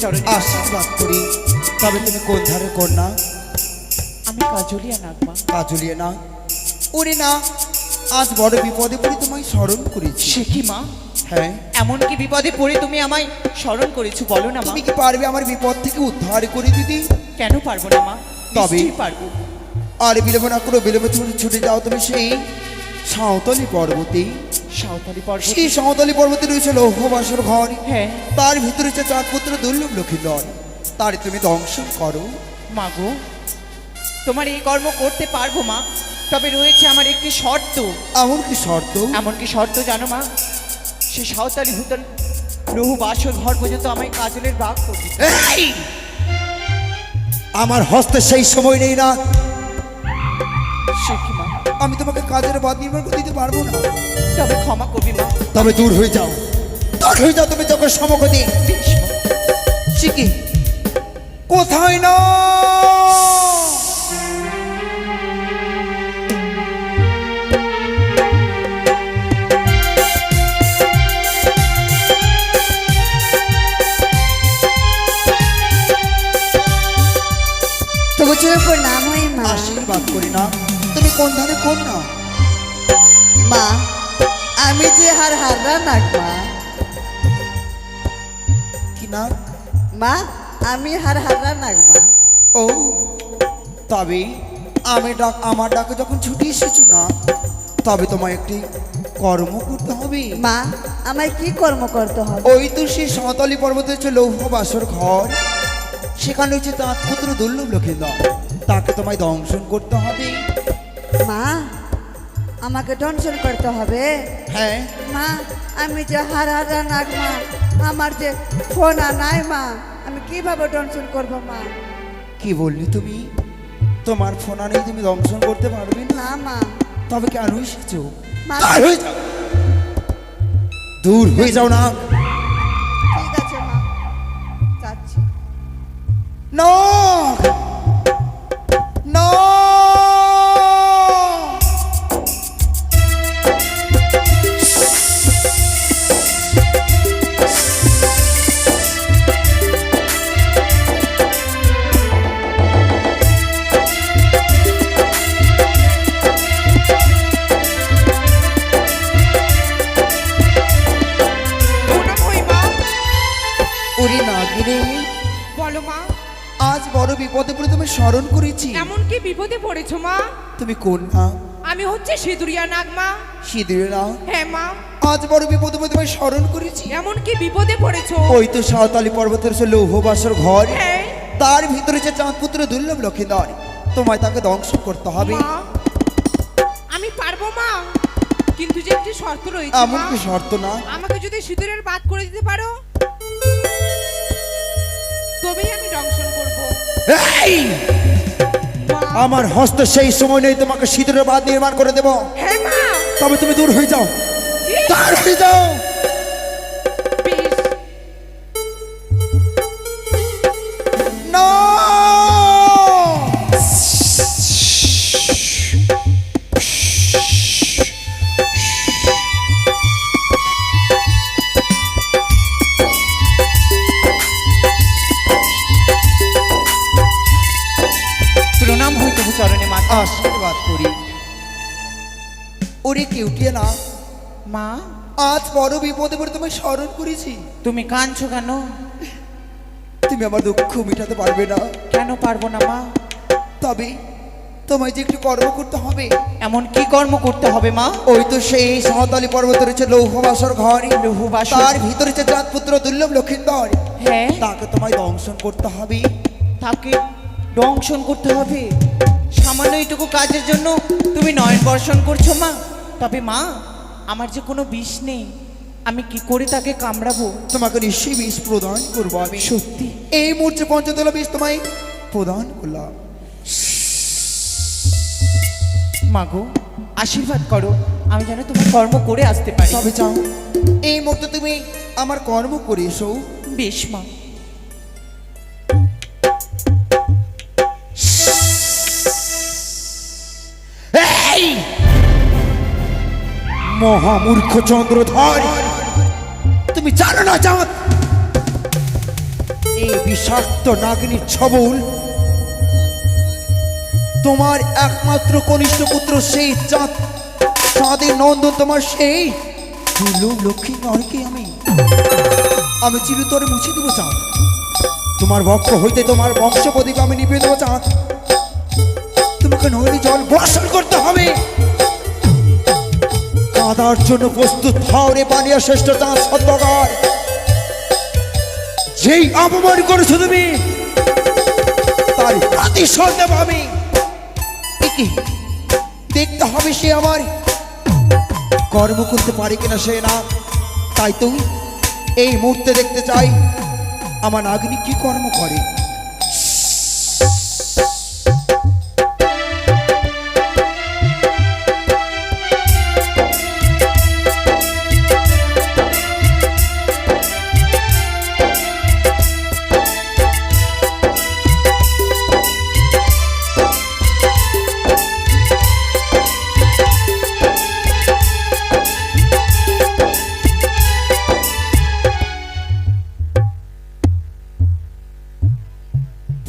চরণে আশীর্বাদ করি। তবে তুমি কোন ধারে কন্যা? আমি কাজলিয়া নাগমা। কাজলিয়ে না, ওরে না, আজ বড় বিপদে পড়ে তোমায় স্মরণ করেছি। সে কি মা, হ্যাঁ, এমন কি বিপদে পড়ে তুমি আমায় স্মরণ করেছো, বলো না মা। তুমি কি পারবে আমার বিপদ থেকে উদ্ধার করে দিদি? কেন পারবো না মা, তবে? নিশ্চয়ই পারবো। আর বিলম্ব না করো, বিলম্ব ছুটে যাও তুমি সেই সাঁওতালি পর্বতে। সাঁওতালি পর্বত? সেই সাঁওতালি পর্বতে রয়েছে লৌহবাসর ঘর। হ্যাঁ তার ভিতরে রয়েছে চাঁদপুত্র দুর্লভ লক্ষ্মীধর। তার তুমি দংশন করো। মা গো, তোমার এই কর্ম করতে পারবো মা, তবে রয়েছে আমার একটি শর্ত। এমন কি শর্ত? এমন কি শর্ত জানো মা? সে সাঁওতালি হুতন লৌহ বাসর ঘর পর্যন্ত আমায় কাজলের বাগ করবে। এই! আমার হস্তে সেই সময় নেই না। সে কি মা, আমি তোমাকে কাজের বাদ নির্মাণ করে দিতে পারবো না। তবে ক্ষমা করবি মা। তবে দূর হয়ে যাও, দূর হয়ে যাও তুমি যখন সমগতি। বেশ মা। শিখি কোথায় না তবু চোখে প্রণাম হয় মা। আশীর্বাদ করি না। তুমি কোন ধারে কোন না? মা আমি যে হাররা নাগ মা। কি না? মা আমি হাররা নাগ মা। ও, তবে আমার ডাকে যখন ছুটি এসেছো না, তবে তোমায় একটি কর্ম করতে হবে। মা আমায় কি কর্ম করতে হবে? ওই তো সেই সাঁওতালি পর্বতে হচ্ছে লৌহ বাসর ঘর। সেখানে হচ্ছে চাঁদপুত্র দুর্লভ লক্ষ্মীধর। তাকে তোমায় দংশন করতে হবে। মা আমাকে দংশন করতে হবে? হ্যাঁ, মা আমি যে হাররা নাগ মা, আমার যে ফোনা নাই মা, আমি কিভাবে দংশন করব মা? কি বললি তুমি? তোমার ফোন নেই, তুমি দংশন করতে পারবে না? না মা। তবে কেন এসেছো? মা দূর হয়ে যাও, দূর হয়ে যাও না। ঠিক আছে মা, যাচ্ছি। না না, প্রণাম হই মা। ওরে না গিরে, বলো মা, আজ বড় বিপদে পড়ে তুমি স্মরণ করেছি। এমন কি বিপদে পড়েছো মা? তুমি কোন না? আমি হচ্ছে সিঁদুরিয়া নাগমা। সিঁদুরে না, হ্যাঁ মা। আজ বড় বিপদে পড়ে তুমি স্মরণ করেছি। এমন কি বিপদে পড়েছো? ওই তো সাঁওতালি পর্বতের সে লৌহ বাসর ঘর। হ্যাঁ তার ভিতরে যে চাঁদপুত্র দুর্লভ লক্ষ্মীধর। তোমায় তাকে দংশন করতে হবে। মা, আমি পারবো মা, কিন্তু যে একটি শর্ত রয়েছে এমন মা। কি শর্ত না? আমাকে যদি সিঁদুরের বাদ করে দিতে পারো, তবেই আমি দংশন করবো। এই! মা, আমার হস্তে সেই সময় নেই তোমাকে সিঁদুরের বাঁধ নির্মাণ করে দেব। হ্যাঁ মা। তবে তুমি দূর হয়ে যাও, কি? দূর হয়ে যাও। বেশ। না! প্রণাম হই তবু চরণে মাতা। আশীর্বাদ করি। ওরে কেউটিয়া না, মা, আজ বড় বিপদে পড়ে তোমায় স্মরণ করেছি। তুমি কাঁদছো কেন? তুমি আমার দুঃখ মেটাতে পারবে না। কেন পারবো না মা? তবে তোমায় যে একটু কর্ম করতে হবে। এমন কি কর্ম করতে হবে মা? ওই তো সেই সাঁওতালি পর্বতে রয়েছে লৌহ বাসর ঘর। লৌহ বাসর। তার ভিতরে যে চাঁদপুত্র দুর্লভ লক্ষ্মীধর। হ্যাঁ, তাকে তোমায় দংশন করতে হবে। তাকে দংশন করতে হবে। সামান্য এইটুকু কাজের জন্য তুমি নয়ন বর্ষণ করছো মা? তবে মা, আমার যে কোনো বিষ নেই, আমি কি করে তাকে কামড়াবো? তোমাকে নিশ্চয়ই বিষ প্রদান করবো আমি। সত্যি? এই মুহূর্তে পঞ্চতলা বিষ তোমায় প্রদান করলাম। মাগো, আশীর্বাদ করো, আমি যেন তোমার কর্ম করে আসতে পারি। তবে চাও এই মুহূর্তে তুমি আমার কর্ম করে এসো। বেশ মা। এই মহামূর্খ চন্দ্রধর, তুমি জানো না চাঁদ এই বিষাক্ত নাগিনীর ছবল তোমার একমাত্র কনিষ্ঠ পুত্র সেই চাঁদের নন্দন, তোমার সেই দুর্লভ লক্ষ্মী নরকে আমি চিরতরে মুছে দেবো চাঁদ। তোমার বক্ষ হইতে তোমার বংশপদীকে আমি নিভিয়ে দেবো চাঁদ। তোমাকে নদী জল বর্ষণ করতে হবে। কাদার জন্য প্রস্তুত হও রে পানিয়া শ্রেষ্ঠ চাঁদ সত্যকার। যেই অপমান করেছো তুমি তার প্রতিশোধ দেব আমি। দেখতে হবে সে আমার কর্ম করতে পারে কিনা সে না। তাই তো এই মুহূর্তে দেখতে চাই আমার নাগিনী কি কর্ম করে।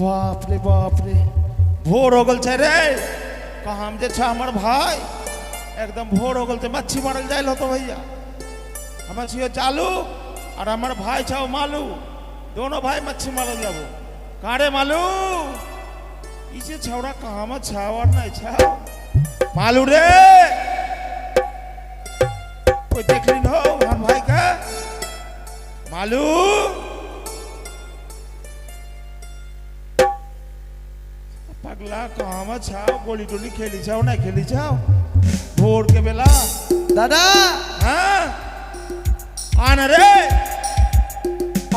बाप रे बाप रे, भोर हो गल छे रे। कहाँ जे छा हमर भाई एकदम भोर हो गल छे। मच्छी मारल जाइल हो तो भैया हमर छियो चालू और हमर भाई छा मालू, दोनों भाई मच्छी मारल जाबो। कारे मालू इसे छौड़ा कहाँ में छावर नहीं छा मालू रे। कोई देख ली हो हम भाई का मालू। पगला कहाँ में छाओ, गोली टोली खेली छाओ नहीं खेली छाओ भोर के बेला। दादा हाँ आना रे।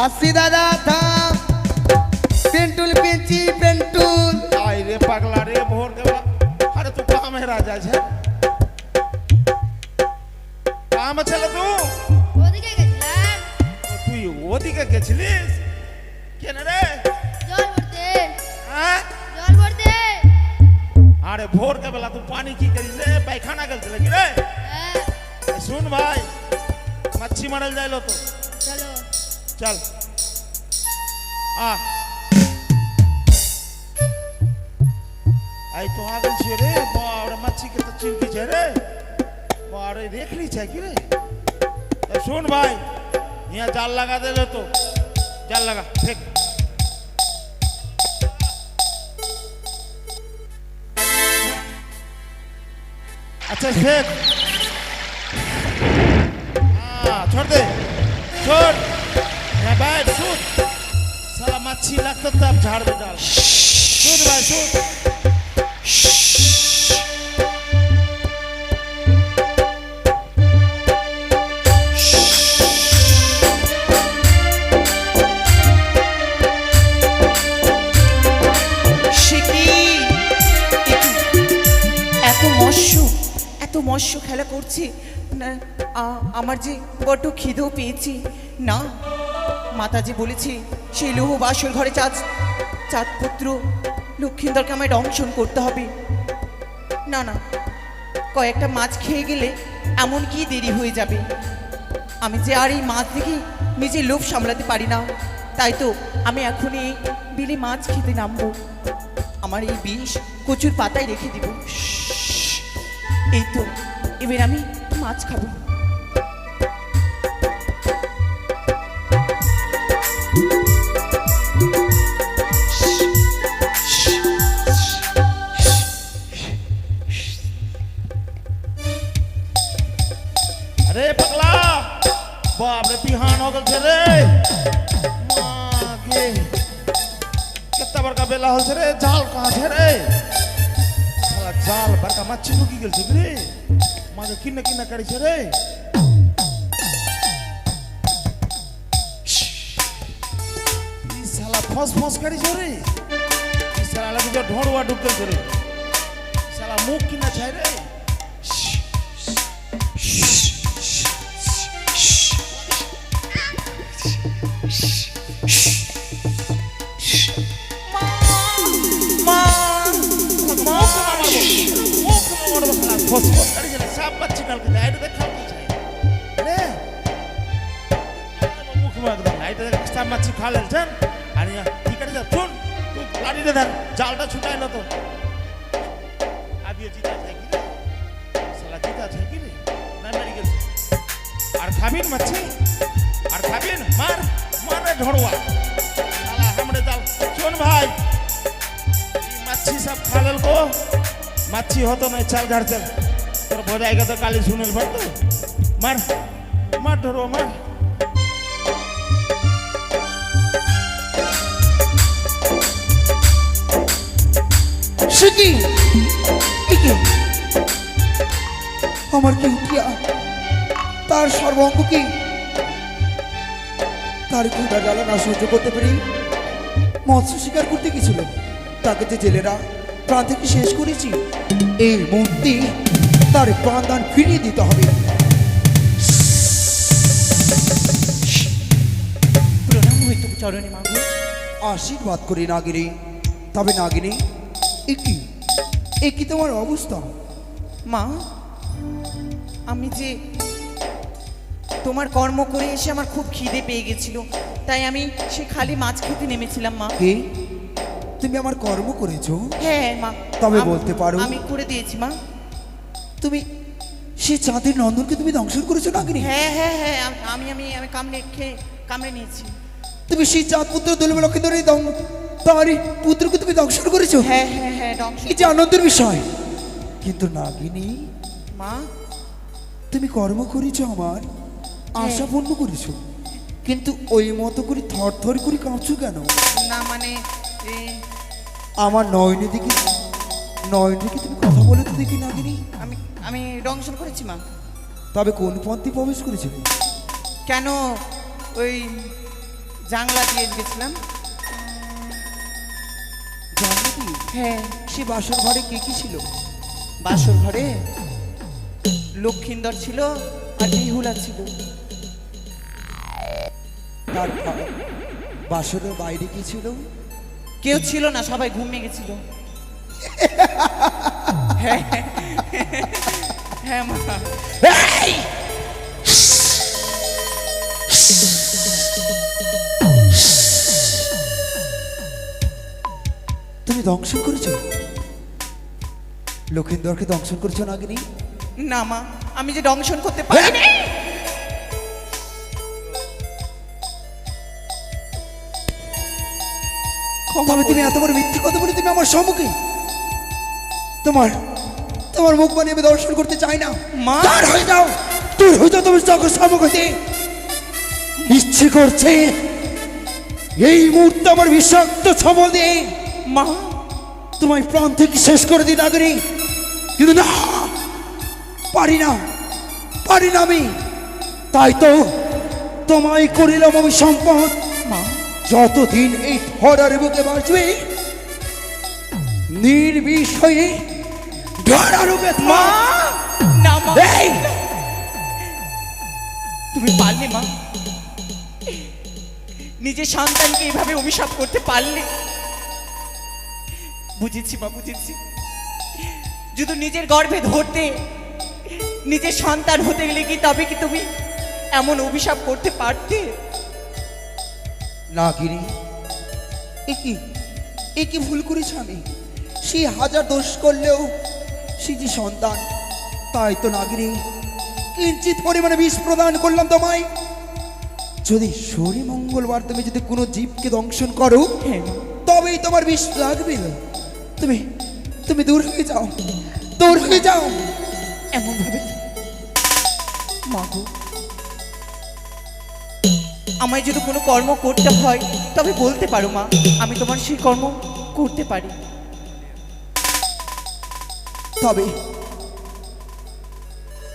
अस्सी दादा था पेंटुल पेंची पेंटुल। आई रे पगला रे भोर के बेला। अरे तू कहाँ में राजा छे, कहाँ में चला तू? ওদিকে গেছিলাম। তুই ওদিকে গেছিলিস কেন রে? জল ভরতে। হ্যাঁ জল ভরতে। अरे भोर के बेला तू पानी की करी रे, पैखाना गल चले रे। হ্যাঁ सुन भाई मच्छी मारल जाइलो तो চলো। चल आ आई तो आ गल छे रे। बारे मच्छी के तो चिंती छे रे। बारे देख ली छे कि रे। तो सुन भाई यहाँ जाल लगा दे लो तो जाल लगा फेंक। अच्छा फेंक। हाँ छोड़ दे, छोड़ यहाँ बैठ सूद। साला मच्छी लगता तब झाड़ दे डाल। सूद भाई सूद। সে কি এত মৎস্য খেলা করছে না। আমার যে বড্ড খিদেও পেয়েছি না। মাতাজি বলেছে সেই লৌহ বাসর ঘরে চাঁদ পুত্র লক্ষিন্দরকে আমায় দংশন করতে হবে। না না, কয়েকটা মাছ খেয়ে গেলে এমন কি দেরি হয়ে যাবে। আমি যে আর এই মাছ দেখে নিজের লোভ সামলাতে পারি না। তাই তো আমি এখনই বিলে মাছ খেতে নামবো। আমার এই বিষ কচুর পাতায় রেখে দিব। এই তো এবার আমি মাছ খাবো। अरे पगला बाप रे बिहान हो गल छे रे। माँ के कितना बड़का बेला होल छे रे। जाल कहाँ छे रे? साला जाल बड़का मच्छी ढुकी गेल छे रे। माँ के किन्ने किन्ने करी छे रे। ई साला फस करी छे रे। ई साला लगे जो ढोड़वा डूब गेल छे रे। साला मुंह किन्ने छे रे। फस करी छे सब मच्छी डाल के लाइट देखा की छे रे। मुख में एकदम लाइट देख सब मच्छी खा लेल छन। आ আরে ঠিক আছে যা শুন তুই লাঠিটা ধর জালটা ছুটাইলো তো আবিও জিতা আছে কি রে শালা জিতা আছে কি রে না মারি গেছে আর খাবিন মাছি আর খাবিন মার মারে ঢড়ুয়া শালা हमरे জাল শুন ভাই এই মাছি সব খালল কো মাছি হতো না চাল ঝাড় চল তোর বোঝাইগা তো কালি শুনেল ভাই তো মার মার ঢড়ুয়া মার সে কি এ কি? আমার কি উঠিয়া তার সর্বঙ্গ কি তার ক্ষুদা জ্বালা না সহ্য করতে পেরে মৎস্য শিকার করতে গেছিল তাকে যে জেলেরা প্রাণ থেকে শেষ করেছি এই মুহূর্তে তার প্রাণদান ফিরিয়ে দিতে হবে। প্রণাম হইতো চরণে মাগো। আশীর্বাদ করি নাগিনী। তবে নাগিনী এ কি তোমার অবস্থা? মা আমি যে তোমার কর্ম করে এসে আমার খুব খিদে পেয়ে গেছিল, তাই আমি সে খালি মাছ খেতে নেমেছিলাম মা। কে তুমি আমার কর্ম করেছো? হ্যাঁ মা। তবে আম- বলতে পারো? আমি করে দিয়েছি মা। তুমি সে চাঁদের নন্দনকে তুমি দংশন করেছো নাগিনী? হ্যাঁ হ্যাঁ হ্যাঁ আমি আমি আমি কামড়ে নিয়েছি। তুমি সেই চাঁদ পুত্র দলিম লক্ষিন্দরের তার পুত্রকে তুমি দংশন করেছো? হ্যাঁ হ্যাঁ হ্যাঁ দংশন। এই যে আনন্দের বিষয়। কিন্তু নাগিনী মা তুমি কর্ম করেছো আমার আশা পূর্ণ করেছো, কিন্তু ওই মতো করে থর থর করে কাঁপছো কেন? না মানে আমার নয়নের দিকে তুমি কথা বলে তো দেখি নাগিনী। আমি আমি দংশন করেছি মা। তবে কোন পন্থে প্রবেশ করেছিলে? কেন ওই জাংলা দিয়ে গেছিলাম। জানো কি হ্যাঁ সে বাসর ঘরে কে কি ছিল? বাসর ঘরে লক্ষিন্দর ছিল আর বিহুলা ছিল। তার বাসরের বাইরে কি ছিল? কেউ ছিল না, সবাই ঘুমিয়ে গেছিল। হ্যাঁ হ্যাঁ মা। তুমি দংশন করেছো লক্ষিন্দরকে? দংশন করেছো নাগিনী? না মা, আমি যে দংশন করতে পারি না। তবে তুমি এত বড় মিথ্যে কথা বলে তুমি আমার সম্মুখে তোমার মুখ বানিয়ে আমি দর্শন করতে চাই না। মা। দূর হয়ে যাও, দূর হয়ে যাও, তুমি চোখের সম্মুখে। ইচ্ছে করছে এই মুহূর্তে আমার বিষাক্ত ছবল দিয়ে মা তোমায় প্রাণ থেকে শেষ করে দিই নাগিনী, কিন্তু না, পারি না আমি। তাই তো তোমায় করিলাম আমি সম্পদ। মা যতদিন এই ধরার বুকে বাঁচবে নির্বিষয়ে ধরার রূপে মা না মা, এই তুমি পারলে মা, নিজের সন্তানকে এভাবে অভিশাপ করতে পারলে। বুঝেছি মা, বুঝেছি। যদি নিজের গর্ভে ধরতে, নিজের সন্তান হতে গেলে কি তবে কি তুমি এমন অভিশাপ করতে পারতে? নাগিনী এ কি ভুল করেছি আমি? সে হাজার দোষ করলেও সে যে সন্তান, তাই তো নাগিনী কিঞ্চিত পরিমাণে বিষ প্রদান করলাম তোমায়। যদি শনি মঙ্গলবার তুমি যদি কোনো জীবকে দংশন করো হ্যাঁ মা। তবেই তোমার বিষ লাগবে। তুমি দূর হয়ে যাও, দূর হয়ে যাও। এমন ভাবে মা গো, আমায় যদি কোনো কর্ম করতে হয় তবে বলতে পারো মা, আমি তোমার সেই কর্ম করতে পারি। তবে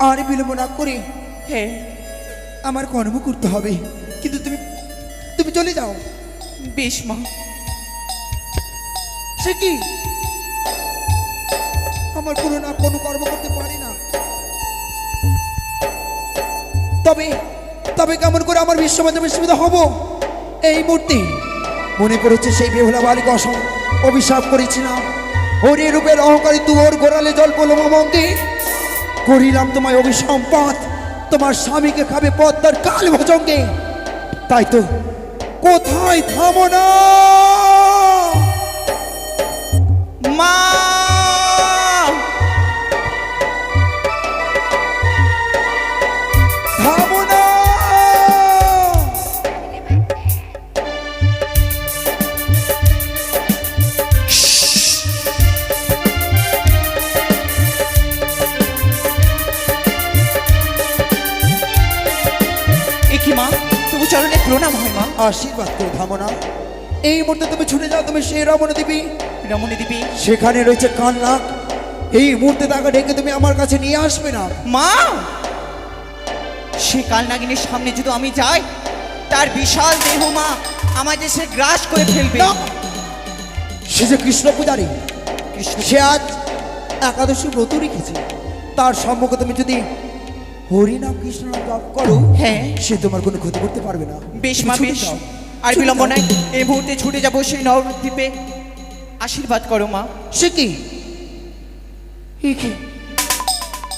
আর বিলম্ব না করে হ্যাঁ আমার কর্ম করতে হবে, কিন্তু তুমি চলে যাও। বেশ মা। সে কি আমার কোনো না কোনো কর্ম করতে পারি না? তবে কেমন করে আমার বিশ্বমাধ্যমে বিশ্ববিদ হব? এই মুহূর্তে মনে পড়েছে সেই বেহুলা বালিকা অভিশাপ করেছিলাম, হরি রূপের অহংকারী তুয়োর গোড়ালে জল পড়ল মমঙ্গে, করিলাম তোমায় অভিসম্পাত, তোমার স্বামীকে খাবে পদ্মার কাল ভজঙ্গে। কোথায়? থামো না! মা! থামো না! এ কি মা, তবু চরণে প্রণাম হয় মা। আশীর্বাদ করে থামো না। এই মুহূর্তে তুমি ছুটে যাও, তুমি সেই রমণী দেবী, রমণী দেবী। সেখানে রয়েছে কান নাক। এই মুহূর্তে তাকে ডেকে তুমি আমার কাছে নিয়ে আসবে না। মা, সে কালনাগিনীর সামনে যদি আমি যাই, তার বিশাল দেহ মা আমাদের সে গ্রাস করে ফেলবে। না! সে যে কৃষ্ণ পূজারী, সে আজ একাদশী ব্রত রেখেছে। তার সম্মুখে তুমি যদি হরিনাম কৃষ্ণ নাম জপ করো, হ্যাঁ, সে তোমার কোনো ক্ষতি করতে পারবে না। বেশ মা, ছুটে বেশ। যাও, আর ছুটে বিলম্ব যাও। নাই, এই মুহূর্তে ছুটে যাবো সেই নবদ্বীপে। আশীর্বাদ করো মা। সে কি? এ কি?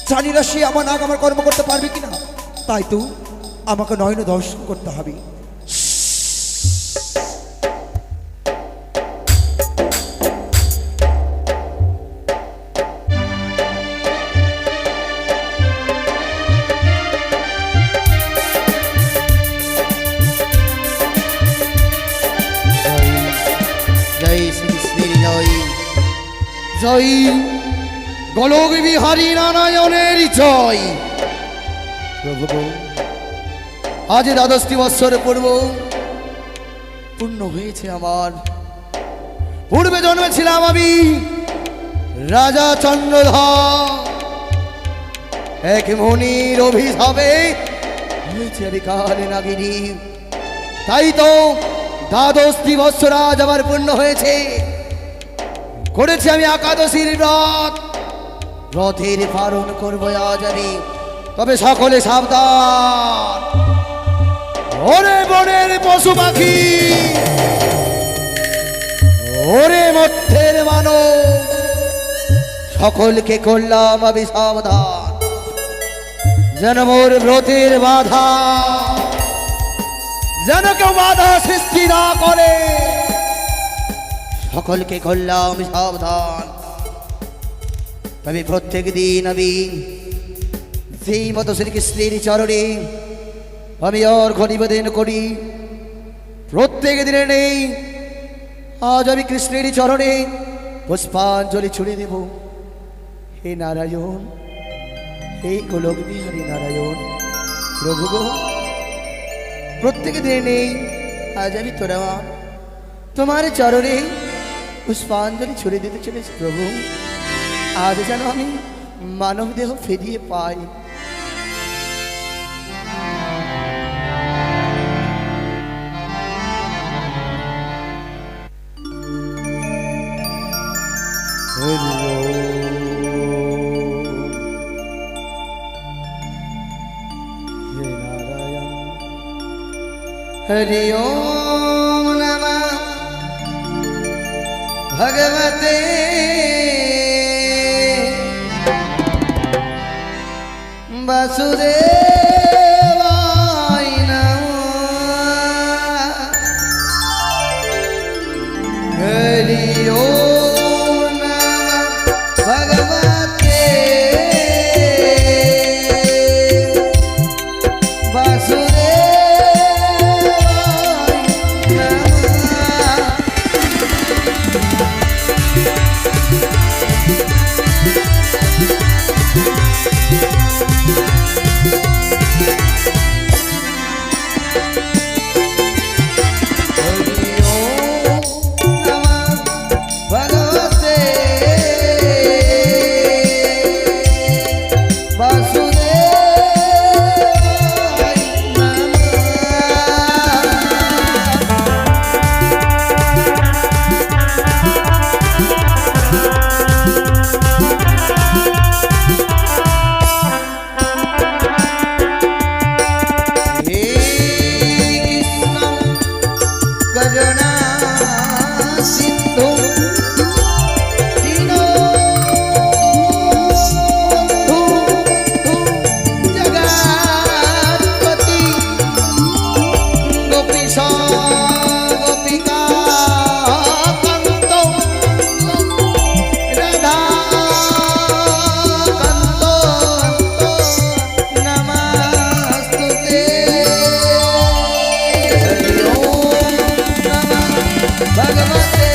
জানি না সে আমার নাক আমার কর্ম করতে পারবে কিনা। তাই তো আমাকে নয়ন দর্শন করতে হবে। জয় শ্রীকৃষ্ণের জয়, জয় গোলক বিহারী নারায়ণের জয়। প্রভু, আজ দ্বাদশটি বৎসর পূর্ব পূর্ণ হয়েছে আমার। পূর্বে জন্মেছিলাম আমি রাজা চন্দ্রধর, এক মনির অভিশাপে হয়েছে আমি কালে নাগিনী। তাই তো দ্বাদশটি বৎসর আজ আমার পূর্ণ হয়েছে। করেছি আমি একাদশীর রথ, রথের পালন করবো আজ আমি। তবে সকলে সাবধান, ওরে বনের পশু পাখি, ওরে মধ্যের মানব, সকলকে করলাম আমি সাবধান, যেন মোর ব্রতের বাধা, যেন কেউ বাধা সৃষ্টি না করে। সকলকে করলাম সাবধান। তবে প্রত্যেক দিন আমি সেই মতো শ্রীকৃষ্ণের চরণে আমি অর্ঘ্য নিবেদন করি। প্রত্যেক দিনে নেই, আজ আমি কৃষ্ণের চরণে পুষ্পাঞ্জলি ছুড়ে দেব। হে নারায়ণ, হে গোলক বিহারী নারায়ণ, প্রভু গো, প্রত্যেক দিনে নেই, আজ আমি তোমার চরণে পুষ্পাঞ্জলি ছুড়ে দিতে চলেছি। প্রভু, আজ যেন আমি মানব দেহ ফিরিয়ে পাই। हरि ओम नमः भगवते वासुदेवाय नमः। हरि ओम नमः भगवते वासुदेवाय नमः। ভগবতে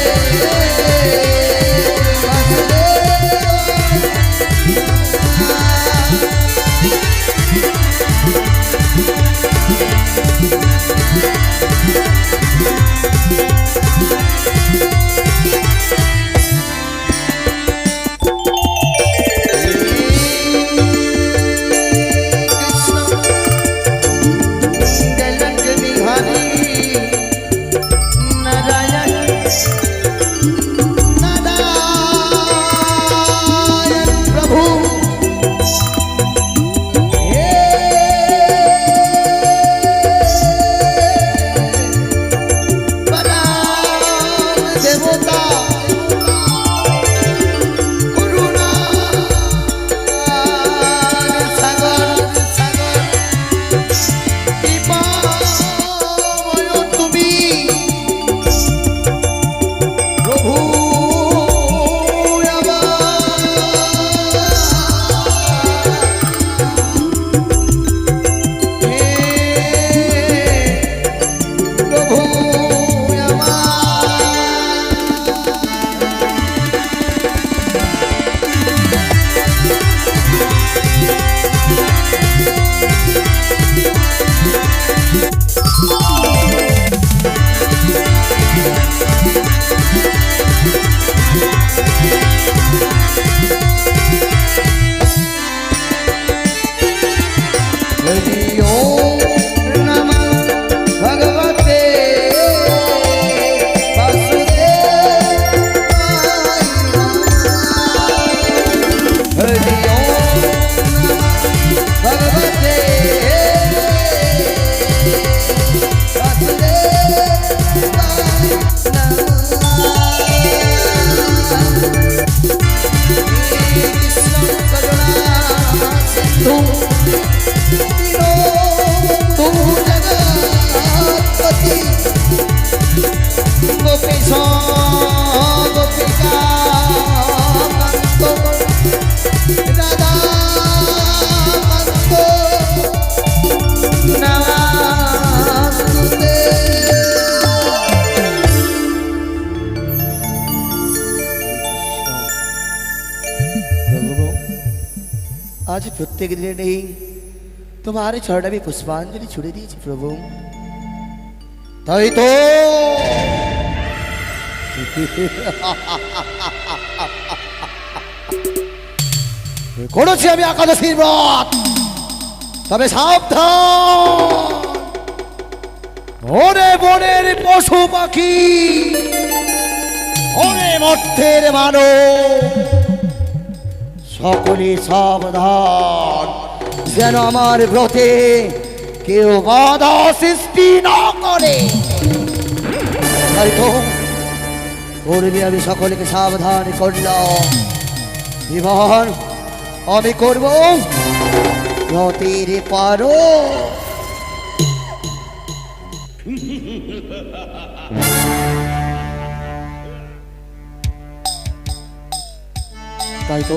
आज प्रत्येक दिन नहीं तुम्हारे चरण में पुष्पांजलि छुड़े दिए प्रभु ताई तो করেছি আমি একাদশীর ব্রত তবে সাবধান ওরে বনের পশু পাখি ওরে মর্তের মানব সকলে সাবধান যেন আমার ব্রতে কেউ বাধা সৃষ্টি না করে তাই তো করবি আমি সকলকে সাবধান করলাম এবার আমি করব ব্রতের পারো তাই তো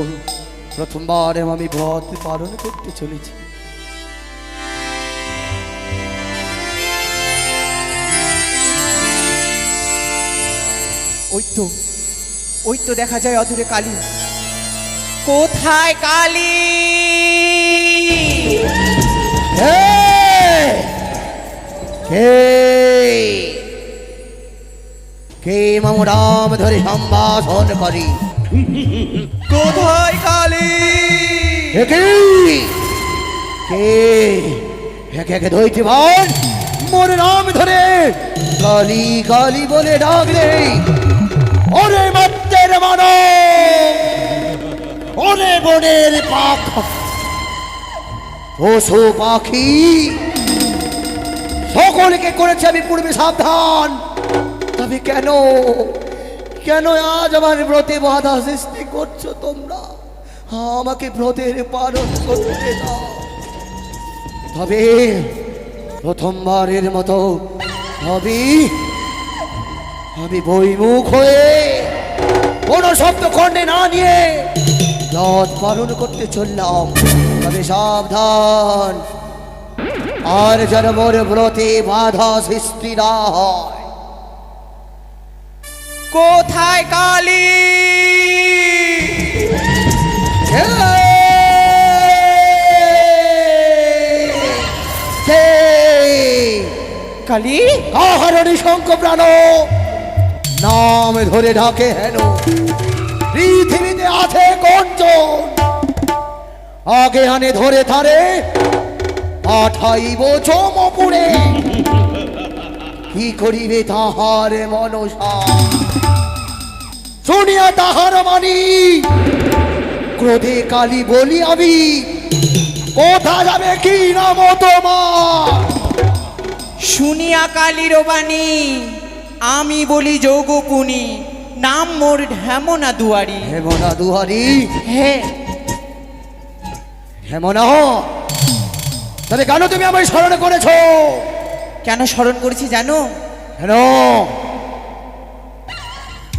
প্রথমবার আমি ব্রত পালন করতে চলেছি ওই তো দেখা যায় অদূরে কালী কোথায় কালী কে মাম রাম ধরে সম্ভাষণ করি কোথায় কালী কে ধৈর্য ভান মোর নাম ধরে কালী কালী বলে ডাকলে ওরে মত্তের মানব ওরে বনের পাখ পশু পাখি সকলকে করেছে আমি পূর্বে সাবধান তবে কেন কেন আজ আমার ব্রতে বাধা সৃষ্টি করছো তোমরা আমাকে ব্রতের পালন করতে দাও তবে প্রথমবারের মতো আমি বইমুখ হয়ে কোনো শব্দ খণ্ডে না নিয়ে ব্রত পালন করতে চললাম তবে সাবধান আর যেন মোর ব্রতে বাধা সৃষ্টি না হয় কোথায় কালী? কালী, কাহারণী শঙ্খ প্রাণ নাম ধরে ডাকে হেন পৃথিবীতে আছে কোনজন আগে আনে ধরে থারে পাঠাইব চমপুরে কি করিবে তাহার মনসা শুনিয়া তাহার মানি ক্রোধে কালী বলি আমি কোথা যাবে কি নাম তোমার শুনিয়া কালীর বাণী আমি বলি যোগপুনি, নাম মোর ঢেমনা দুয়ারি। হেমনা দুহারি হে, হেমনা তবে কেন তুমি আমায় স্মরণ করেছো কেন স্মরণ করেছি জানো? হেন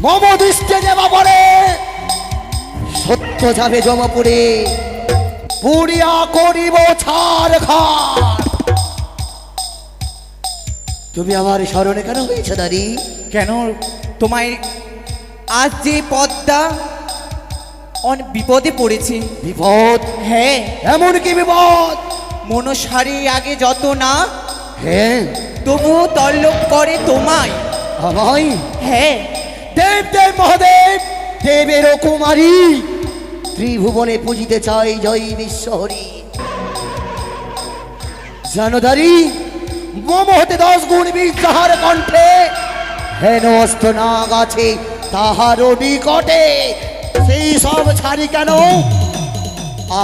মম দৃষ্টে যাবা পরে সত্য যাবে জমপুরে পুরিয়া করিব ছাড় খাড় তুমি আমার স্মরণে কেন হয়েছে দাদি কেন তোমায় আজ যে পদ্মা অনেক বিপদে পড়েছে। বিপদ হ্যাঁ, এমন কি বিপদ মনসারে আগে যত না হ্যাঁ তবুও তল্লক করে তোমায়। আমায় হ্যাঁ, দেব দেব মহাদেব দেবের কুমারী ত্রিভুবনে পূজিতে চাই জয় বিশ্বহরি জানোদারি মম হতে 10 গুণ বীজ যাহার কণ্ঠে হেন অস্ত নাগ আছে তাহারও নিকটে সেই সব ছাড়ি কেন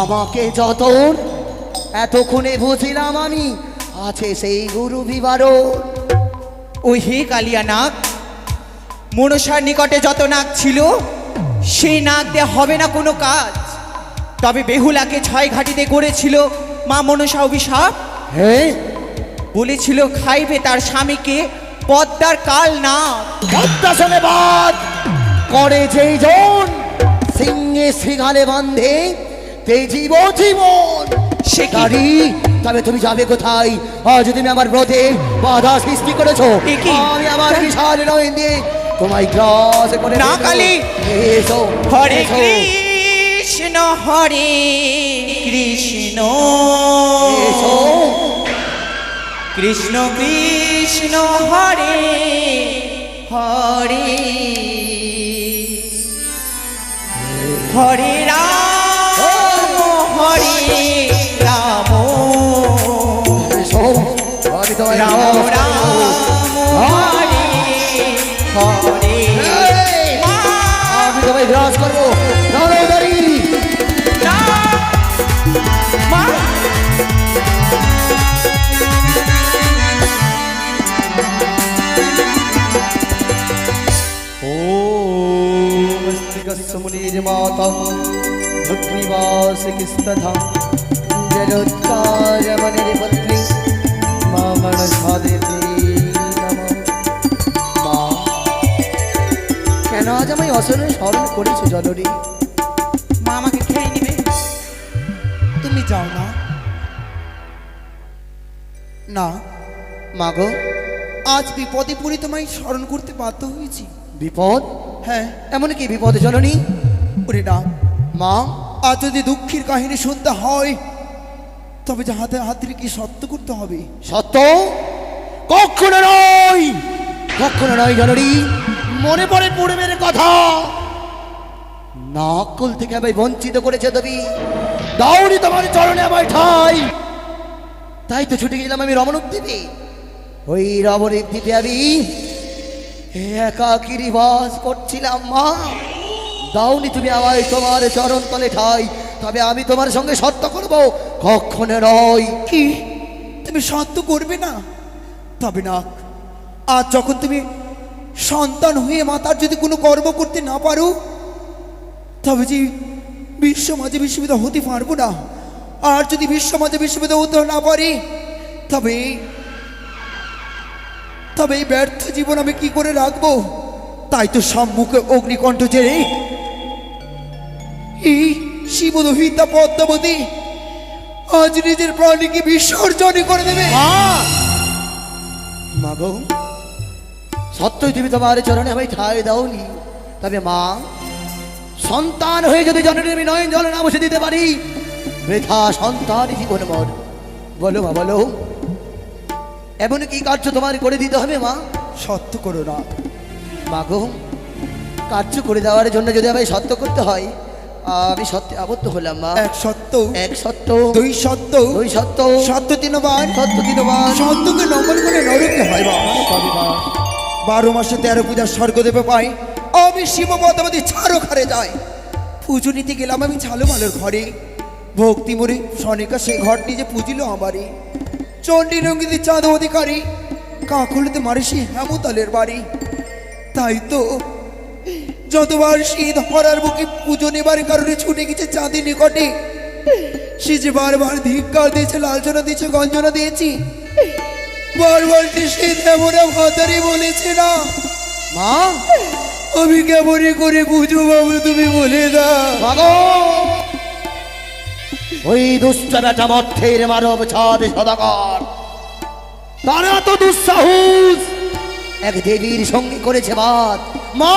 আমাকে যতন এতক্ষণে বুঝিলাম আমি আছে সেই গুরু বিবারণ ও হে কালিয়া নাগ, মনসার নিকটে যত নাগ ছিল সেই নাগ দিয়ে হবে না কোনো কাজ। তবে বেহুলাকে 6 ঘাটিতে করেছিল মা মনসা অভিশাপ, হ্যাঁ বলেছিল খাইবে তার স্বামীকে পদ্মার কাল নাগ। পদ্মাসনে বাদ করে যেই জন সিংহে সিংহালে বান্ধে তেজিব জীবন সে কি? গাড়ি তবে তুমি যাবে কোথায় আজ তুমি আমার ব্রতে বাধা সৃষ্টি করেছো এ কি? আমি আমার বিশাল নয় দিয়ে তোমায় গ্রাস করে না, দেব। কালী। এসো হরে এসো। কৃষ্ণ হরে কৃষ্ণ এসো কৃষ্ণ কৃষ্ণ হরে হরে হরে রাম হরে রাম এসো আমি তোমায় রাম গ্রাস করব। রাম হরে হরে এই, আমি তোমায় গ্রাস করবো দাঁড়ি মা, मुनिर्माता भक्तिवासिकिस्तथा जरोत्कारमनिर्पत्नी मा मनसादेवी नमः মা কেন আজ আমায় অসরে স্মরণ করেছো জননী মা আমাকে খেয়ে নিবে। তুমি যাও না, না মাগো আজ বিপদে পড়ে তোমায় স্মরণ করতে বাধ্য হয়েছি। বিপদ হ্যাঁ, এমন কি বিপদ জননী ওরে না, মা আজ যদি দুঃখের কাহিনী শুনতে হয় তবে যাহাতে হাতের কি সত্য করতে হবে। সত্য কখনো নয় জননী মনে পড়ে পূর্বের কথা নাকুল থেকে আমায় বঞ্চিত করেছে দেবী দাউনি তোমার চরণে আমায় ঠাই তাই তো ছুটে গেলাম আমি রমণক দ্বীপে ওই রমণীক দ্বীপে আমি একাকিনী বাস করছিলাম মা দাউনি তুমি আমায় তোমার চরণ তলে ঠাই তবে আমি তোমার সঙ্গে সত্য করবো কখনো নয় কি তুমি সত্য করবে না? তবে না, আজ যখন তুমি সন্তান হয়ে মাতার যদি কোনো কর্ম করতে না পারো তবে যে বিশ্ব মাঝে বিশ্ববিদ্যালয় হতে পারবো না। আর যদি বিশ্ব মাঝে বিশ্ববিদ্যালয় হতে না পারি তবে তবে এই ব্যর্থ জীবন আমি কি করে রাখবো? তাই তো সম্মুখে অগ্নিকণ্ঠ জেরে এই শিবদহিতা পদ্মাবতী আজ নিজের প্রাণীকে বিসর্জন করে দেবে। মাগো সত্যই তুমি তোমার চরণে আমায় ঠাঁই দাওনি, তবে মা সন্তান হয়ে যদি জননী আমি নয়ন জলে না বসে দিতে পারি, বৃথা সন্তান জীবন মর। বলো মা বলো, এমন কি কার্য তোমার করে দিতে হবে মা? সত্য করো না। মা গো, কার্য করে দেওয়ার জন্য যদি আমায় সত্য করতে হয়, আমি সত্যে আবদ্ধ হলাম মা। এক সত্য, এক সত্য, দুই সত্য, দুই সত্য, সত্য তিনবার, সত্য তিনবার, সত্যকে নম্বর করে নরকে হয় বা তবে মা 12 মাসে 13 পূজা স্বর্গদেবে পাই। আমি শিব পদ্মাবতী ছাড়ো ঘরে যাই। পুজো নিতে গেলাম আমি ঝালুমালের ঘরে। ভক্তি মরে সনিকা সে ঘর নিজে পুজিল আমারই। চণ্ডী রঙ্গিতে চাঁদ অধিকারী, কাকুলিতে মারে সে হেমতালের বাড়ি। তাই তো যতবার শীত হরার বুকে পুজো নেবার কারণে ছুটে গেছে চাঁদের নিকটে, সে যে বারবার ধিক্কার দিয়েছে, লালচনা দিয়েছে, গঞ্জনা দিয়েছি, বারবার সে তেমন ভাতারি বলেছে না। মা আমি কেমনই করে বুঝবো বাবু, তুমি বলে দাও। মাগো, ওই দুষ্টটা মধ্যের মানব ছাদ সদাকর, তারা তো দুঃসাহস এক দেবীর সঙ্গে করেছে বাদ। মা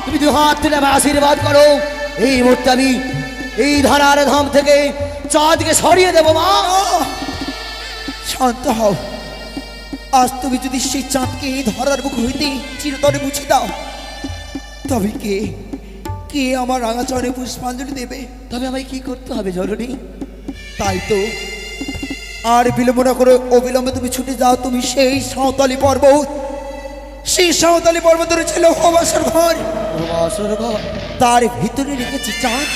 তুমি দু হাত তুলে আমায় আশীর্বাদ করো, এই মুহূর্তে আমি এই ধারার ধাম থেকে চাঁদকে সরিয়ে দেবো মা। শান্ত হও। আজ তুমি যদি সেই চাঁদকে এই ধরার বুক হইতে চিরতরে মুছে দাও, তবে কে কে আমার রাঙা চরণে পুষ্পাঞ্জলি দেবে? তবে আমায় কি করতে হবে জননী? তাই তো আর বিলম্ব না করে অবিলম্বে তুমি ছুটে যাও। তুমি সেই সাঁওতালি পর্বত, সেই সাঁওতালি পর্বতের ছিল হোবাসর ঘর, তার ভিতরে রেখেছি চাঁদ,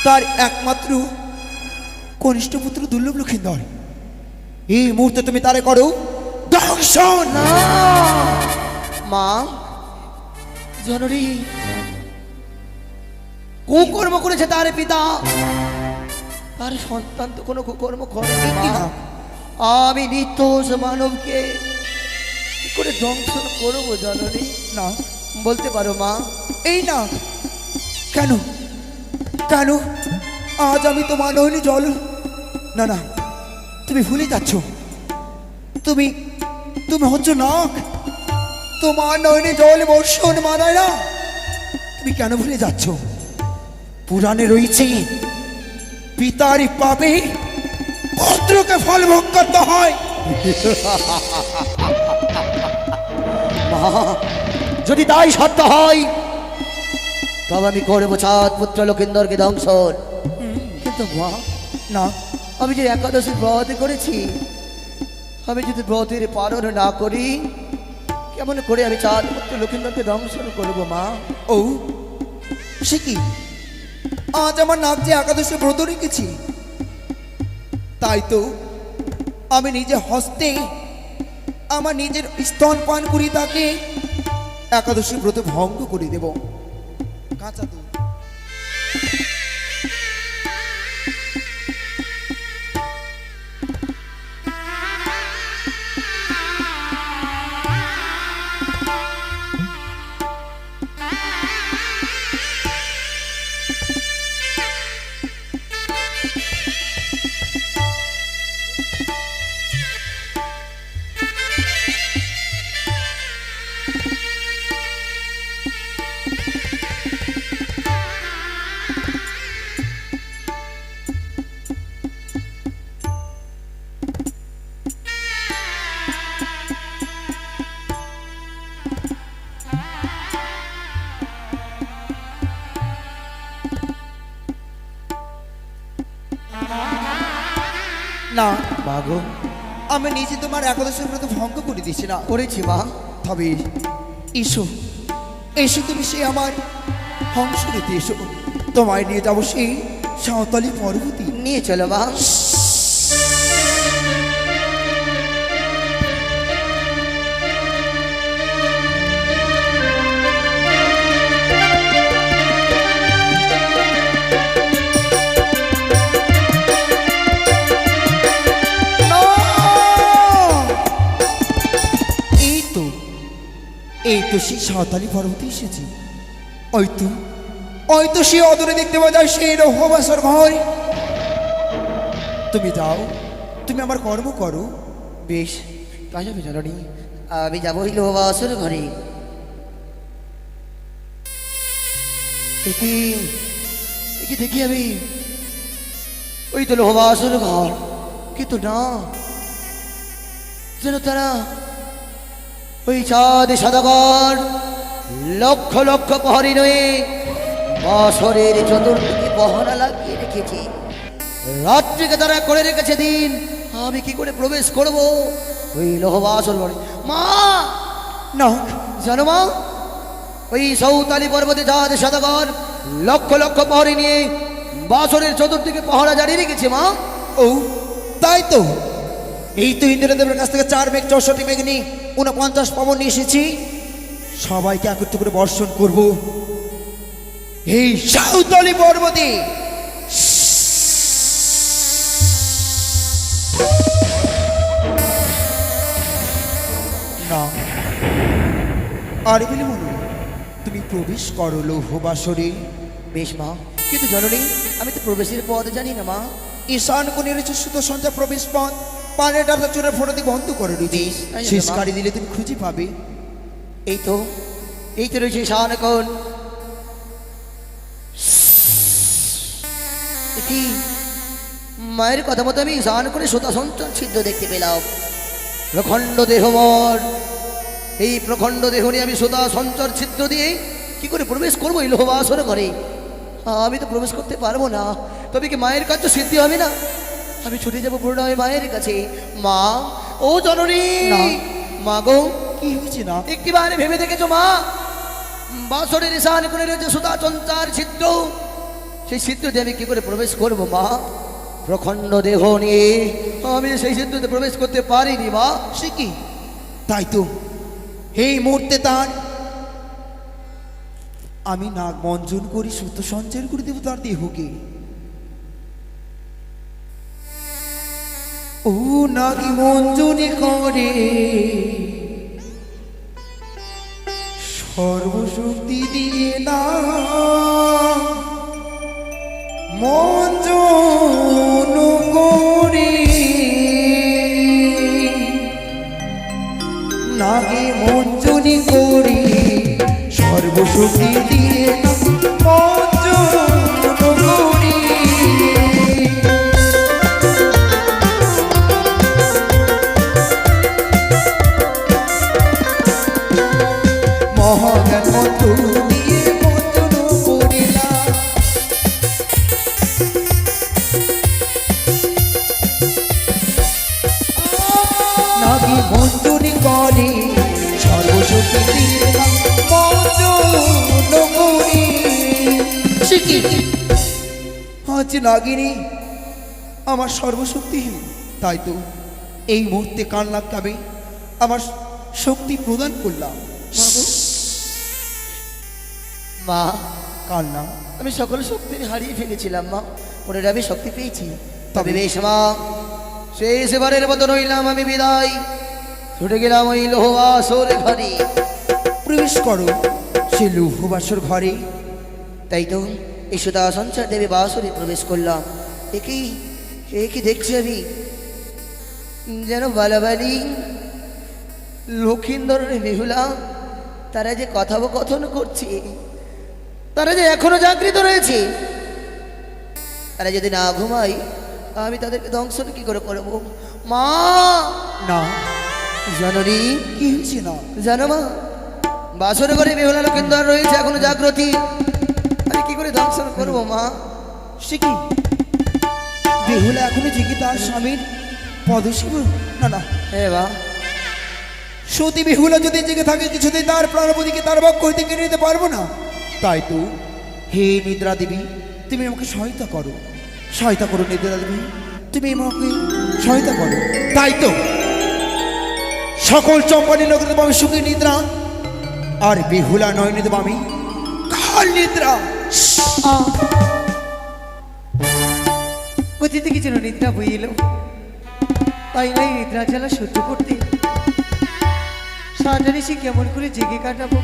তার একমাত্র কনিষ্ঠ পুত্র দুর্লভ লক্ষিন্দর। এই মুহূর্তে তুমি তারে করো দর্শন। না মা, জননী কুকর্ম করেছে তার পিতা, তার সন্তান তো কোনো কুকর্ম করেনি মা। আমি নির্দোষ মানবকে কি করে দংশন করবো জননী? না, বলতে পারো মা? এই না। কেন কেন আজ আমি তোমার নয়নে জল? না না, তুমি ভুলে যাচ্ছ। তুমি তুমি হচ্ছ নাক, তোমার নয়নে জল বর্ষণ মানায় না। তুমি কেন ভুলে যাচ্ছ? পুরাণে রয়েছে পিতার পাপে পুত্রকে ফল ভোগ করতে হয়। মা যদি তাই সত্য হয়, তবে আমি করবো চাঁদ পুত্র লক্ষিন্দরকে দংশন। কিন্তু মা, না, আমি যে একাদশী ব্রত করেছি, আমি যদি ব্রতের পালন না করি, কেমন করে আমি চাঁদ পুত্র লক্ষিন্দরকে দংশন করবো মা? ও সে কি, আজ আমার নাক যে একাদশী ব্রত রেখেছি, তাই তো আমি নিজে হস্তে আমার নিজের স্তন পান করি, তাকে একাদশী ব্রত ভঙ্গ করে দেব। কাঁচা দুধ। না মাগো, আমি নিজে তোমার একাদশী ব্রত ভঙ্গ করে দিছি না। করেছি মা। তবে এসো এসো, তুমি সে আমার হংস দিতে এসো। তোমায় নিয়ে যাবো সেই সাঁওতালি পর্বতী। নিয়ে চলো মা। এই তো সেই সাঁওতালি পর্বতে এসেছি। ওই তো সে অদূরে দেখতে পাওয়া যায় সেই রহবাসর ঘর। তুমি যাও, তুমি আমার কর্ম করো। বেশ, তাই হবে জননী, আমি যাবো ওই লোহবাসুর ঘরে। দেখি দেখি দেখি আমি ওই তো লোহবাসুর ঘর, কিন্তু না, যেন তারা ওই চাঁদ সাদাগর লক্ষ লক্ষ প্রহরী রয়ে বছরের চতুর্দিকে পহরা লাগিয়ে রেখেছে। রাত্রিকে তারা করে রেখেছে দিন। আমি কি করে প্রবেশ করব ওই লোহবাসর ঘরে? মা না, জানো মা, ওই সৌতালি পর্বতে চাঁদ সাদাগর লক্ষ লক্ষ প্রহরী নিয়ে বছরের চতুর্দিকে পহরা জারি রেখেছে মা। ও তাই তো, এই তো ইন্দ্রদেবের কাছ থেকে 4 মেঘ 64 মেঘ নিয়ে 49 পবন নিয়ে এসেছি। সবাইকে একত্র করে বর্ষণ করব এই সাউতলি পর্বতে। না, আর বলি মনু, তুমি প্রবেশ করো লৌহবাসরে। বেশ মা, কিন্তু জননী আমি তো প্রবেশের পথ জানি না মা। ঈশান কোণের হচ্ছে সুদর্শনটা প্রবেশ পথ। পানের ডাটা চোরের ফোটাতে বন্ধ করে রয়েছে। তাই শেষ মা। কাড়ি দিলে তুমি খুঁজে পাবে। এই তো রয়েছে শানকন। কি মায়ের কথা মতো আমি শান করে সুতা সঞ্চল ছিদ্র দেখতে পেলাম। প্রখণ্ড দেহমর, এই প্রখণ্ড দেহ নিয়ে আমি সুতা সঞ্চর ছিদ্র দিয়ে কি করে প্রবেশ করবো এই লোহবাসর ঘরে? আমি তো প্রবেশ করতে পারবো না। তবে কি মায়ের কাছে সিদ্ধি হবে না? আমি ছুটে যাবো পুরোনায় মায়ের কাছে। মা, ও জননী, না। মা গো, কি হয়েছে না? একটিবারে ভেবে দেখেছো মা? বাসরের শান করে রয়েছে সুতা চঞ্চার ছিদ্র, সেই ছিদ্র দিয়ে আমি কি করে প্রবেশ করবো মা? প্রখণ্ড দেহ নিয়ে আমি সেই ছিদ্রতে প্রবেশ করতে পারিনি মা। সে কি? তাই তো এই মুহূর্তে তার আমি নাগ মঞ্জন করি, সুত সঞ্চয় করে দেব তার দেহকে। ও নাগি মঞ্জনে করে সর্বশক্তি দিয়ে না মঞ্জন করে, নাগে মঞ্জনী করে সর্বশক্তি দিয়ে মঞ্জন করে। মহাজ্ঞান মন্ত্র দিয়ে মঞ্জন করিলাম, নাগে মঞ্জনী করে সর্বশক্তি দিয়ে মঞ্জন করি। সে কি? আজ নাগিনী আমার সর্বশক্তিহীন, তাই তো এই মুহূর্তে কান লাগাবে আমার শক্তি প্রদান করলাম। মা, কান্না আমি সকল শক্তি হারিয়ে ফেলেছিলাম মা, পরে আমি শক্তি পেয়েছি। তবে তবে বেশ মা, সেই সেবারের মতো রইলাম আমি বিদায়, ছুটে গেলাম ওই লোহবাসর ঘরে। প্রবেশ করো সে লৌহবাসর ঘরে। তাই তো এই সুতা সঞ্চার দেবী বাসরে প্রবেশ করলাম। একই দেখছি আমি যেন বালাবালি লক্ষিন্দরের বেহুলা, তারা যে কথোপকথন করছে, তারা যে এখনো জাগৃত রয়েছে। তারা যদি না ঘুমাই আমি তাদেরকে দংশন কি করে করবো? মা, না, জানি কি হয়েছে না? জানো মা, বাসর ঘরে বেহুলা লক্ষিন্দর রয়েছে এখনো জাগ্রতি, আমি কি করে দংশন করবো মা? সে কি? বেহুলা এখনো জেগে তার স্বামীর পদশিব? না না, হ্যাঁ মা, সতী বেহুলা যদি জেগে থাকে কিছুতেই তার প্রাণপতিকে তার বক্ষ হইতে কেড়ে নিতে পারবো না। তাই তো হে নিদ্রা দেবী, তুমি আমাকে সহায়তা করো, সহায়তা করো নিদ্রা দেবী, তুমি আমাকে সহায়তা করো। তাই তো সকল চম্পানি নগরে দেবো আমি সুখী নিদ্রা, আর বেহুলা নয়নে দেবো আমি কাল নিদ্রা। কোথা থেকে যেন নিদ্রা বই এলো, তাই না এই নিদ্রা জ্বালা সহ্য করতে সারাটা সে কেমন করে জেগে কাটাবো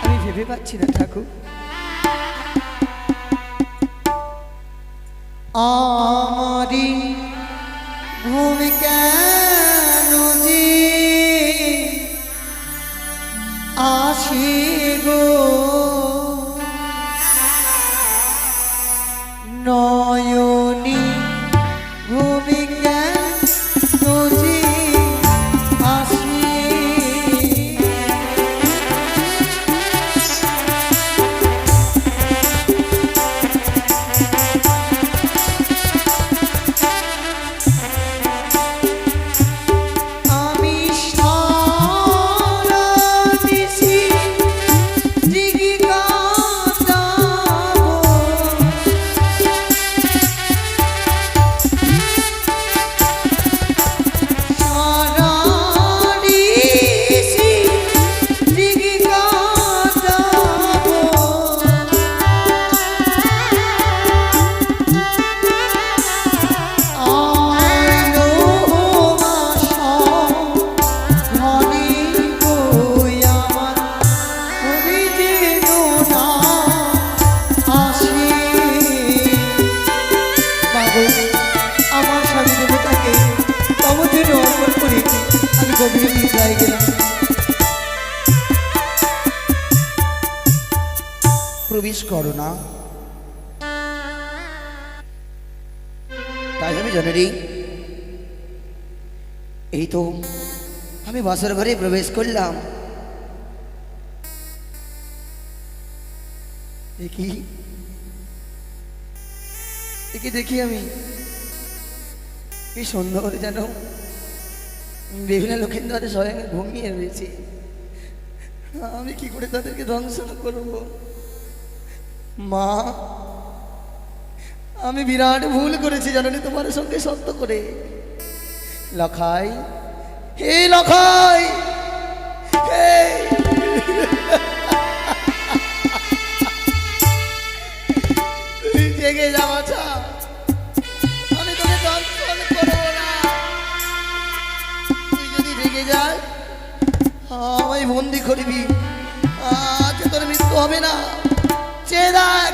আমি ভেবে পাচ্ছি না ঠাকুর। আমারি ভূমি কেন যে গভীর নিদ্রায় গেলাম। প্রবেশ করো না। তাই আমি জননী, এই তো আমি বাসর ঘরে প্রবেশ করলাম। একে দেখি আমি কি সুন্দর যেন বিভিন্ন লোকের দ্বারা স্বয়ং ঘুমিয়ে রয়েছে। আমি কি করে তাদেরকে ধ্বংস করব? মা, আমি বিরাট ভুল করেছি জানি তোমার সঙ্গে সত্য করে। লখাই, হে লখাই, হে তুই জেগে যাওয়া চা, আমি তোকে দর্শন করবো না। তুই যদি জেগে যাস আমায় বন্দি করবি, আজ তোর মৃত্যু হবে না। চেয়ে দেখ,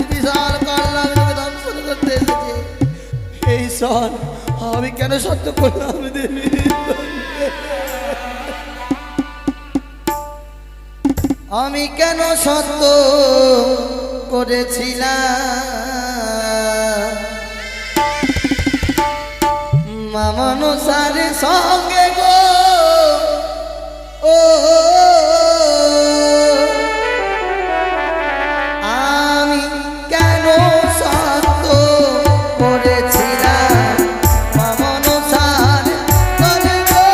বিশাল কাল্লা আমি তোকে দর্শন করতে এসেছে। এই সর আমি কেন সত্য করলাম দেবী? আমি কেন সত্য করেছিলাম মামানুসার সঙ্গে গো? ও আমি কেন সত্য করেছিলাম মামানুসার সঙ্গে গো?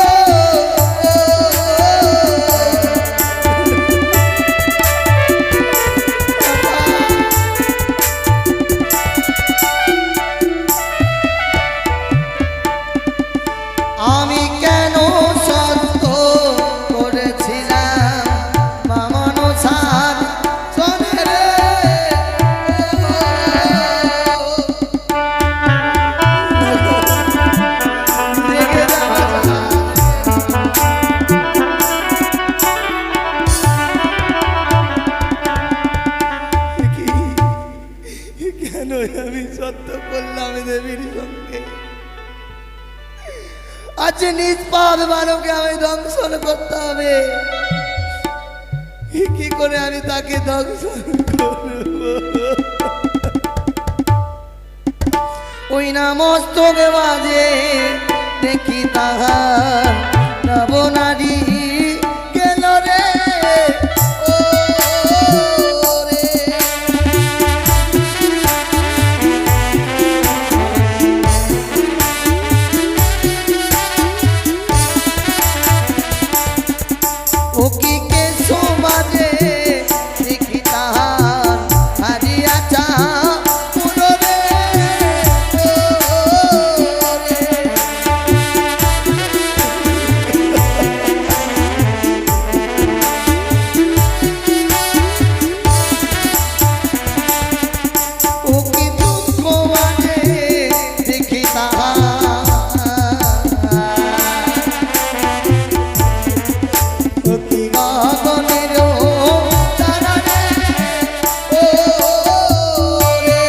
আমি কেন সত্য করেছিলাম মামানুসার সঙ্গে রে? দেখে যাওয়া কেন আমি সত্য করলাম দেবীর সঙ্গে? আজ নিষ্পাপ মানবকে আমি দংশন করতে হবে। কি করে আমি তাকে দংশন করব? ওই না মস্তকে মাঝে দেখি তাহার নবনারী গেল রে। ও রে ও কি কে সমাজে দেখি তাহার হারিয়া চা পুনরে। ও কি দুঃখ মাঝে দেখি তাহার অতি গগনের তারা রে। ও রে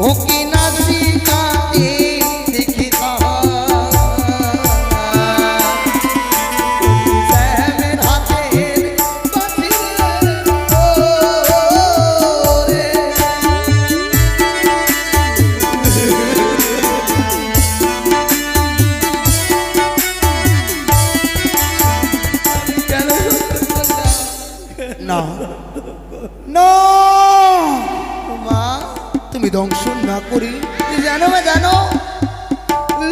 ও কি নাসিকাতে দেখি শ্যামের হাতের বাঁশি রে। ও রে কেন না না, মা? তুমি দংশন না করি জানো বা জানো,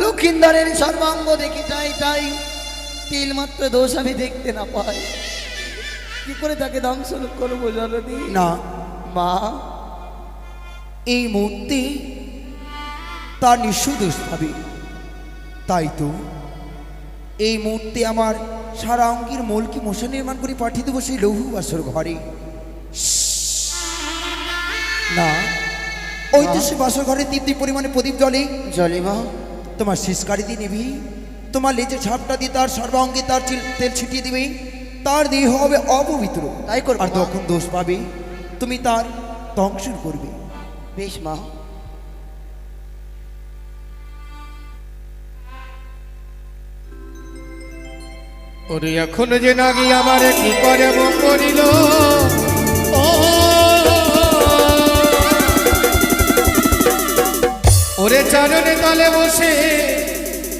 লক্ষিন্দরের সর্বাঙ্গ দেখি তাই তিল মাত্র দোষ আমি দেখতে না পাই। কি করে তাকে দংশন করবো জননী? না, মা, এই মুহূর্তে তার নিঃসদোষ পাবে। তাই তো এই মুহূর্তে আমার সারা অঙ্গের মূলকে মশা নির্মাণ করে পাঠিয়ে দেবো সেই লৌহ বাসর ঘরে। না, ওই তো সে বাসর ঘরে তৃপ্তি পরিমাণে প্রদীপ জলে জলে মা। তোমার শেষ কাড়ি দিয়ে নিবি, তোমার লেজে ঝাপটা দিয়ে তার সর্বাঙ্গে তার তেল ছিটিয়ে দিবি। তার দেহ হবে অপবিত্র। তাই করবো, আর মা। তখন দোষ পাবে, তুমি তার দংশন করবে। বেশ মা। ওরে এখন যে নাগি আমার কি করে মন করিল, ও ওরে চারণে তলে বসে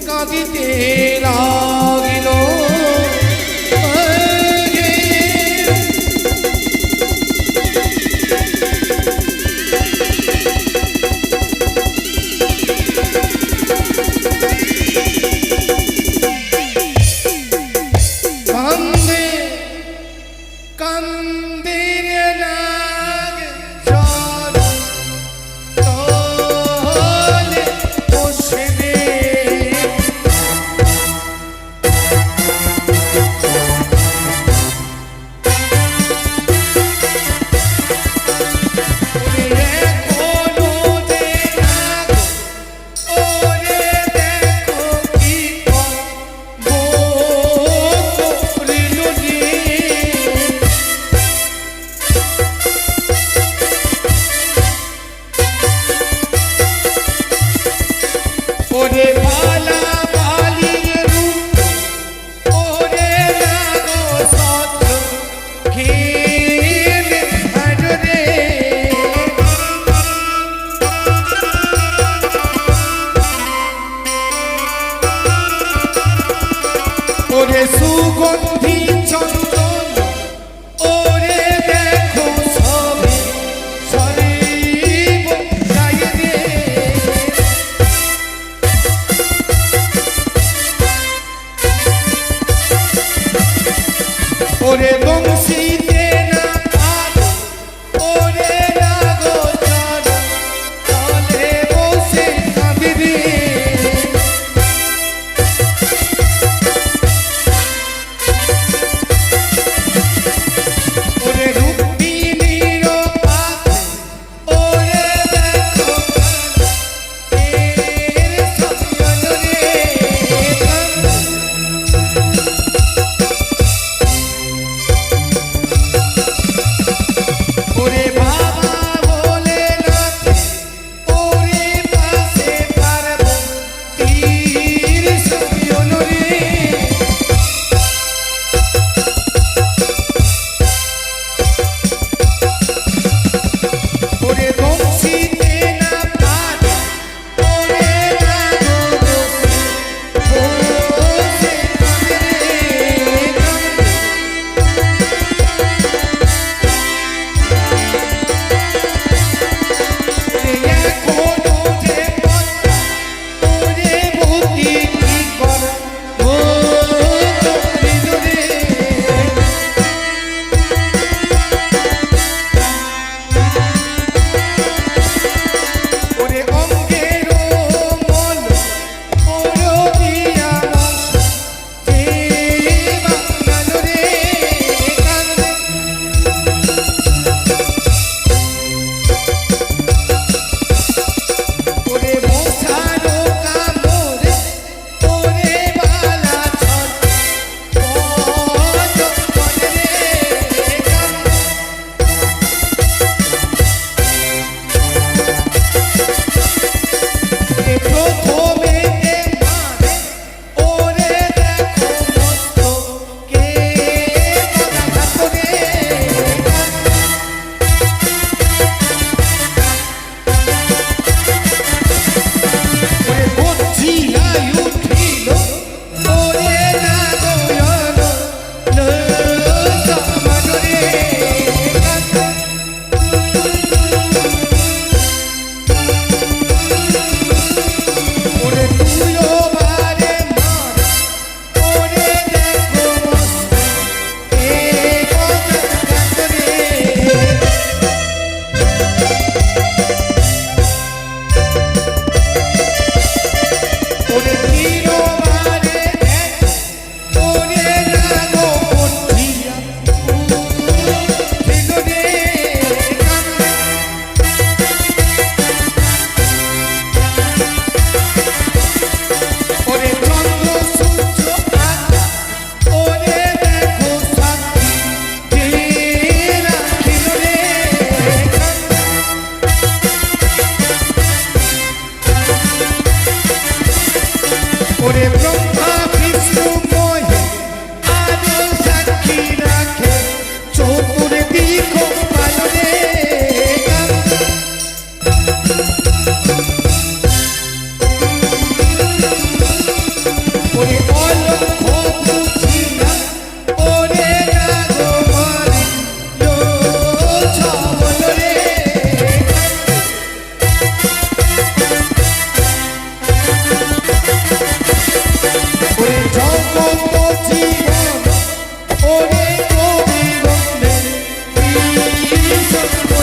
কাঁদিতে লাগিল। কান্দে কান্দে রে নাগ জল তলে বসে রে,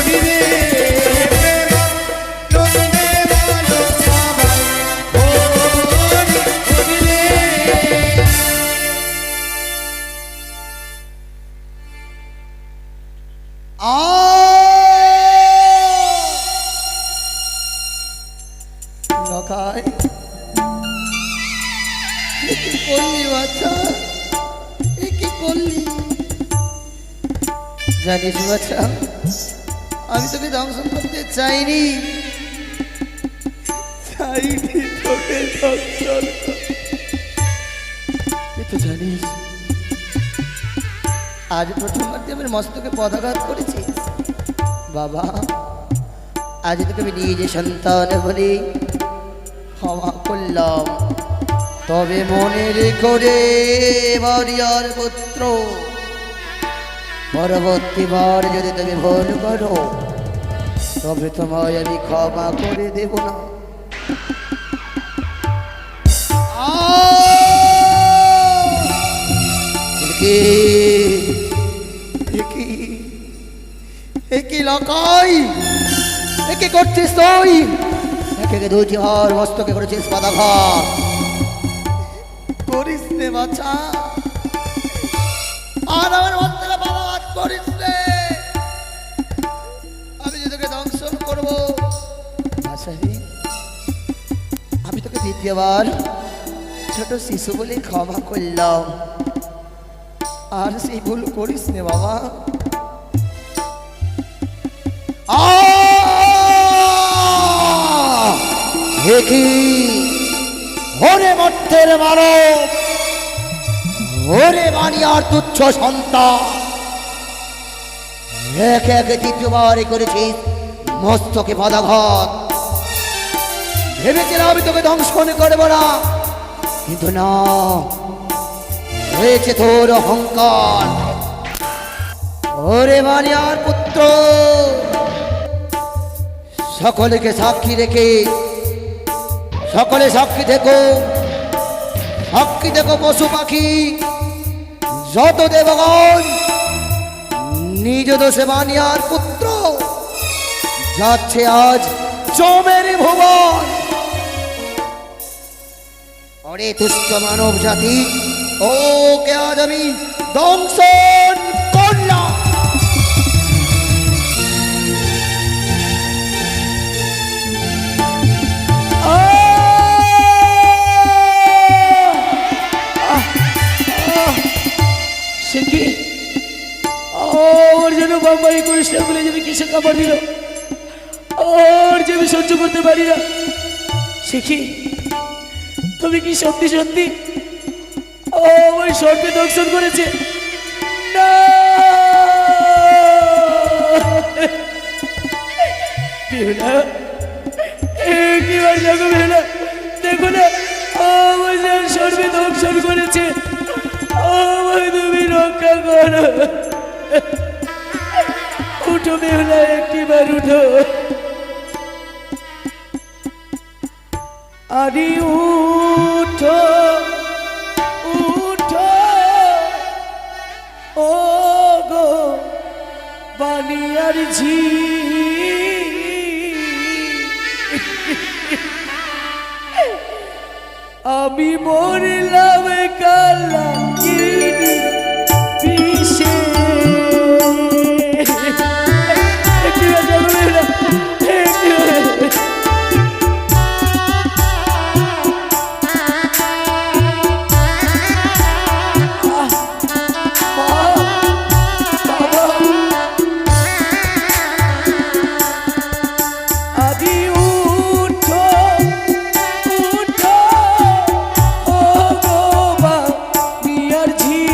নদীরে প্রেম নদীরে বলো সবাই হরি হরিরে। নখায় এ কি করলি বাচ্চা, এ কি করলি? জানিস বাচ্চা, আমি তোকে দংশন করতে চাইনি, চাইনি তোকে দংশন করতে। তুই তো জানিস আজ প্রথমবার তুই আমার মস্তকে পদাঘাত করেছিস। বাবা, আজ তোকে আমি নিজে সন্তান বলে ক্ষমা করলাম, তবে মনে রেখো রে বাড়িয়ার পুত্র, পরবর্তীবার যদি তুমি ভুল করো তবে তোমায় আমি ক্ষমা করে দেব না। একই লকাই, একে করছিস তুই, একে দুটি হার মস্তকে করেছিস পাদাঘাত। করিস নে বাচ্চা, আর আমার মস্তকে পাদাঘাত করিস নে, আমি যে তোকে দংশন করবো। আচ্ছা রে, আমি তোকে দ্বিতীয়বার ছোট শিশু বলে ক্ষমা করলাম, আর সেই ভুল করিস নে বাবা। ওরে মর্তের মানব, ওরে বানিয়ার তুচ্ছ সন্তান, একে একে তৃতীয়বারে করেছিস মস্তকে পদাঘাত। ভেবেছিলাম আমি তোকে দংশন করবো না, কিন্তু না, হয়েছে তোর অহংকার। ওরে বানিয়ার পুত্র, সকলকে সাক্ষী রেখে, সকলে সাক্ষী দেখো, সাক্ষী দেখো পশু পাখি যত দেবগণ, নিজ দোষে বানিয়ার পুত্র যাচ্ছে আজ চমের ভুবন। অরে তুষ্ট মানব জাতি, ওকে আজ আমি দংশন করলাম। সে কি ওর জন্য বাম্বাই করিস না বলে যদি কিসে কাপড় দিল, ওর যে আমি সহ্য করতে পারি না। সে কি তুমি কি সত্যি সত্যি ও ওই সর্পে দংশন করেছে? না, বেহুলা, কি বার দেখো বেহুলা, দেখো না ওই সর্পে দংশন করেছে, আমায় তুমি রক্ষা করো। উঠো বেহুলা, একটিবার উঠো। আরে উঠো, উঠো ও গো বানিয়ার ঝি, আমি মরলাম কালা বিষে। ঝি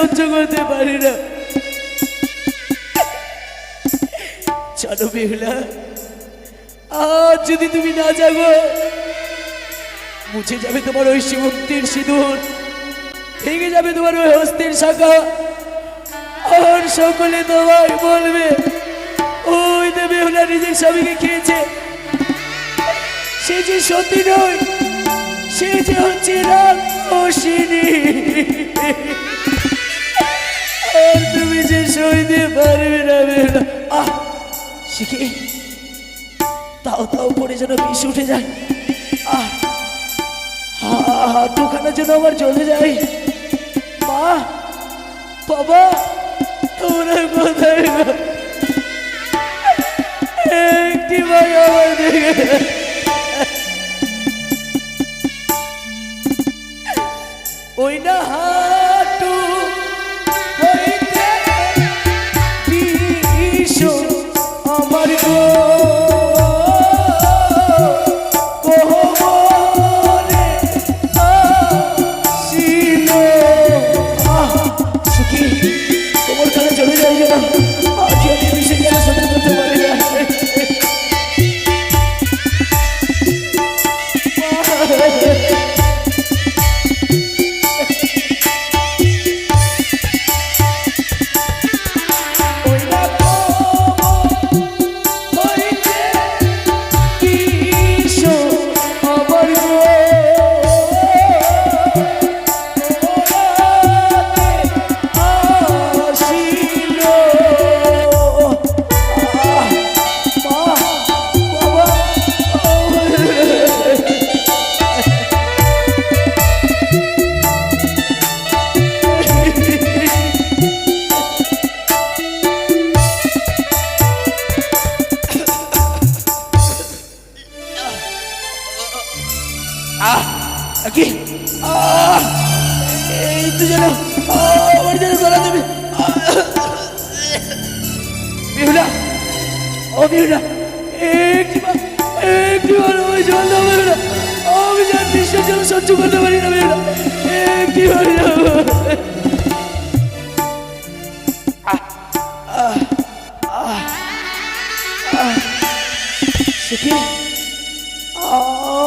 সহ্য করতে পারি না। চলো বেহুলা, আজ যদি তুমি না জাগো, মুছে যাবে তোমার ওই শিবক্তির সিঁদুর, ভেঙে যাবে তোমার ওই হস্তের শাখা, আর সকলে তোমায় বলবে ওই তো বেহুলা নিজের স্বামীকে খেয়েছে, সে যে সত্যি নয়, সে যে হচ্ছে রাক্ষসিনী। আর তুমি যে সইতে পারবে না বেহুলা। আহ শিখি, তাও তাও করে যেন বিষ উঠে যায়। আহ হাত দুখানা যেন আমার জ্বলে যায়। মা, বাবা, তোমরা কোথায় গো? একটি ভাই আমার দিকে। ওই না হাঁটু হইতে বিষ আমার গো, কোমরে আসিল। সুখী, কোমরখানা চলে যায় যেন, আজ আমি বিষয় যেন সহ্য করতে পারি না। ওই না হইতে বিষ আমার গো, আসিল। মা, বাবা, কি এই তো যেন আমার যেন গলা দেবে। বেহুলা, ও বেহুলা, একটিবার ওই জল দাও বেহুলা, আমি যার দৃশ্যের জন্য সহ্য করতে পারি না বেহুলা, একটিবার শিখি,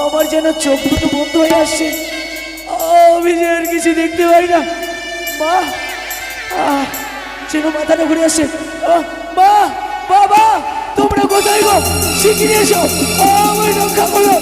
আমার যেন চোখ দুটো বন্ধ হয়ে আসছে, আমি যে আর কিছু দেখতে পাই না। মা, যেন মাথাটা ঘুরে আসছে। মা, বাবা, তোমরা কোথায় গো? শিখিয়ে এসো, আমার রক্ষা করো।